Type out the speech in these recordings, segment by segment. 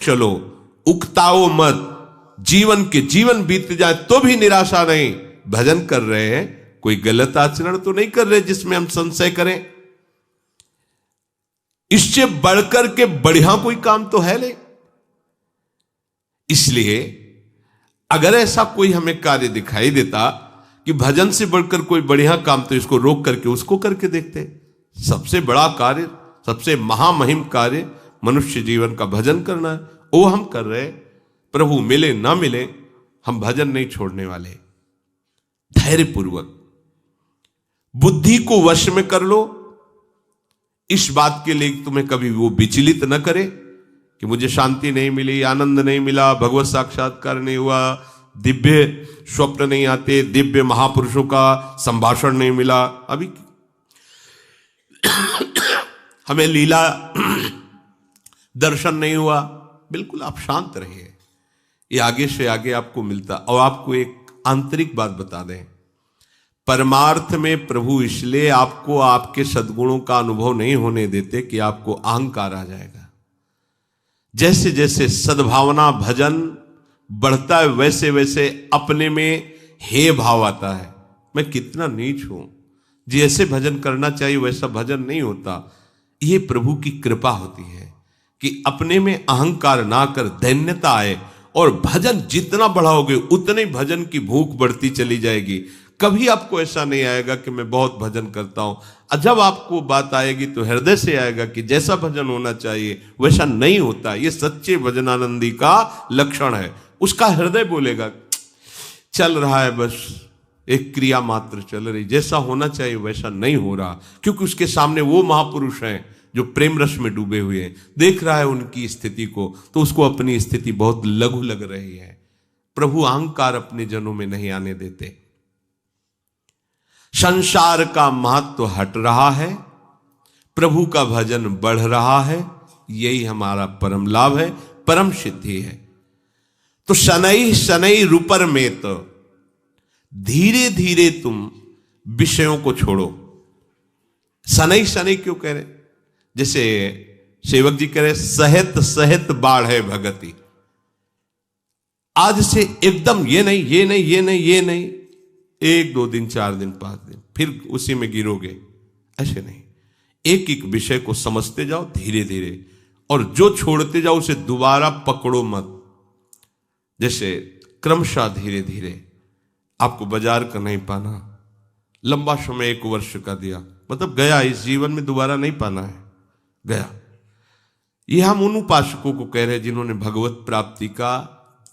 चलो, उकताओ मत, जीवन बीत जाए तो भी निराशा नहीं। भजन कर रहे हैं, कोई गलत आचरण तो नहीं कर रहे जिसमें हम संशय करें। इससे बढ़कर के बढ़िया कोई काम तो है नहीं। इसलिए अगर ऐसा कोई हमें कार्य दिखाई देता कि भजन से बढ़कर कोई बढ़िया काम, तो इसको रोक करके उसको करके देखते। सबसे बड़ा कार्य, सबसे महामहिम कार्य मनुष्य जीवन का भजन करना है, वो हम कर रहे। प्रभु मिले ना मिले, हम भजन नहीं छोड़ने वाले। धैर्यपूर्वक बुद्धि को वश में कर लो। इस बात के लिए तुम्हें कभी वो विचलित न करे कि मुझे शांति नहीं मिली, आनंद नहीं मिला, भगवत साक्षात्कार नहीं हुआ, दिव्य स्वप्न नहीं आते, दिव्य महापुरुषों का संभाषण नहीं मिला, अभी हमें लीला दर्शन नहीं हुआ। बिल्कुल आप शांत रहिए, ये आगे से आगे आपको मिलता। और आपको एक आंतरिक बात बता दें, परमार्थ में प्रभु इसलिए आपको आपके सद्गुणों का अनुभव नहीं होने देते कि आपको अहंकार आ जाएगा। जैसे जैसे सद्भावना भजन बढ़ता है, वैसे वैसे अपने में हे भाव आता है, मैं कितना नीच हूं, जैसे भजन करना चाहिए वैसा भजन नहीं होता। ये प्रभु की कृपा होती है कि अपने में अहंकार ना कर दैन्यता आए, और भजन जितना बढ़ाओगे उतने भजन की भूख बढ़ती चली जाएगी। कभी आपको ऐसा नहीं आएगा कि मैं बहुत भजन करता हूं। जब आपको बात आएगी तो हृदय से आएगा कि जैसा भजन होना चाहिए वैसा नहीं होता। ये सच्चे भजनानंदी का लक्षण है। उसका हृदय बोलेगा चल रहा है, बस एक क्रिया मात्र चल रही, जैसा होना चाहिए वैसा नहीं हो रहा, क्योंकि उसके सामने वो महापुरुष हैं जो प्रेम रस में डूबे हुए हैं। देख रहा है उनकी स्थिति को, तो उसको अपनी स्थिति बहुत लघु लग रही है। प्रभु अहंकार अपने जनों में नहीं आने देते। संसार का महत्व हट रहा है, प्रभु का भजन बढ़ रहा है, यही हमारा परम लाभ है, परम सिद्धि है। तो शनै शनै रूपर में तो धीरे धीरे तुम विषयों को छोड़ो। शनै शनै क्यों कह रहे? जैसे सेवक जी कह रहे, सहित सहित बाढ़ है भगति। आज से एकदम ये नहीं, ये नहीं, ये नहीं, ये नहीं, 1 2 दिन 4 दिन 5 दिन फिर उसी में गिरोगे, ऐसे नहीं। एक एक विषय को समझते जाओ धीरे धीरे, और जो छोड़ते जाओ उसे दोबारा पकड़ो मत। जैसे क्रमशः धीरे धीरे। आपको बाजार का नहीं पाना, लंबा समय 1 वर्ष का दिया, मतलब गया, इस जीवन में दोबारा नहीं पाना है, गया। यह हम उन उपासकों को कह रहे हैं जिन्होंने भगवत प्राप्ति का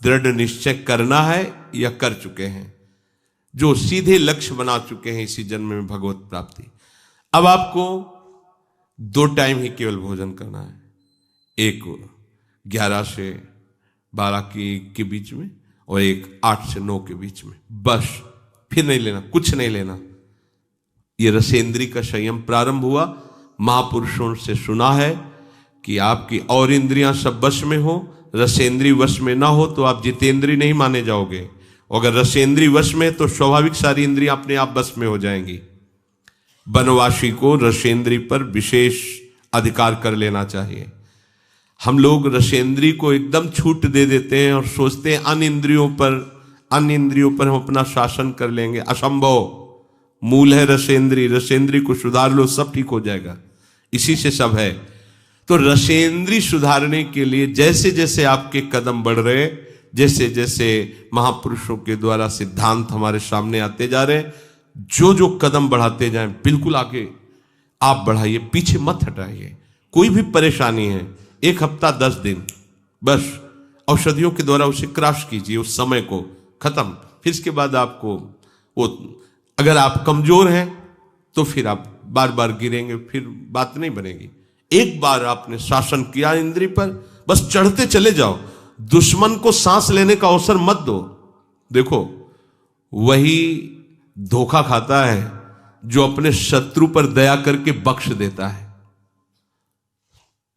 दृढ़ निश्चय करना है या कर चुके हैं, जो सीधे लक्ष्य बना चुके हैं इसी जन्म में भगवत प्राप्ति। अब आपको 2 टाइम ही केवल भोजन करना है, एक 11 से 12 के बीच में, और एक 8 से 9 के बीच में, बस। फिर नहीं लेना, कुछ नहीं लेना। ये रसेंद्री का संयम प्रारंभ हुआ। महापुरुषों से सुना है कि आपकी और इंद्रियां सब वश में हो, रसेंद्री वश में ना हो तो आप जितेंद्री नहीं माने जाओगे। अगर रसेंद्री वश में तो स्वाभाविक सारी इंद्रियां अपने आप वश में हो जाएंगी। वनवासी को रसेंद्री पर विशेष अधिकार कर लेना चाहिए। हम लोग रसेंद्री को एकदम छूट दे देते हैं और सोचते हैं अन्य इंद्रियों पर हम अपना शासन कर लेंगे। असंभव। मूल है रसेंद्री, रसेंद्री को सुधार लो, सब ठीक हो जाएगा। इसी से सब है। तो रसेंद्री सुधारने के लिए जैसे जैसे आपके कदम बढ़ रहे, जैसे जैसे महापुरुषों के द्वारा सिद्धांत हमारे सामने आते जा रहे, जो जो कदम बढ़ाते जाएं, बिल्कुल आगे आप बढ़ाइए, पीछे मत हटाइए। कोई भी परेशानी है, 1 हफ्ता 10 दिन, बस औषधियों के द्वारा उसे क्रॉस कीजिए, उस समय को खत्म। फिर इसके बाद आपको वो, अगर आप कमजोर हैं तो फिर आप बार बार गिरेंगे, फिर बात नहीं बनेगी। एक बार आपने शासन किया इंद्रिय पर, बस चढ़ते चले जाओ। दुश्मन को सांस लेने का अवसर मत दो। देखो, वही धोखा खाता है जो अपने शत्रु पर दया करके बख्श देता है।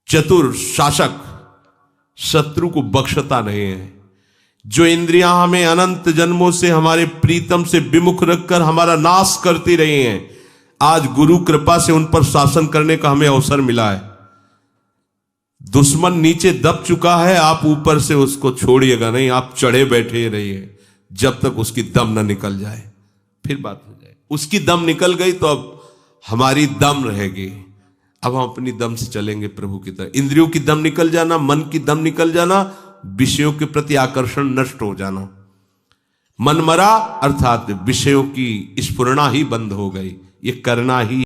चतुर शासक शत्रु को बख्शता नहीं है। जो इंद्रियां हमें अनंत जन्मों से हमारे प्रीतम से विमुख रखकर हमारा नाश करती रही हैं, आज गुरु कृपा से उन पर शासन करने का हमें अवसर मिला है। दुश्मन नीचे दब चुका है, आप ऊपर से उसको छोड़िएगा नहीं, आप चढ़े बैठे रहिए जब तक उसकी दम न निकल जाए, फिर बात हो जाए। उसकी दम निकल गई तो अब हमारी दम रहेगी, अब हम अपनी दम से चलेंगे प्रभु की तरह। इंद्रियों की दम निकल जाना, मन की दम निकल जाना, विषयों के प्रति आकर्षण नष्ट हो जाना, मन मरा अर्थात विषयों की स्फुरना ही बंद हो गई, ये करना ही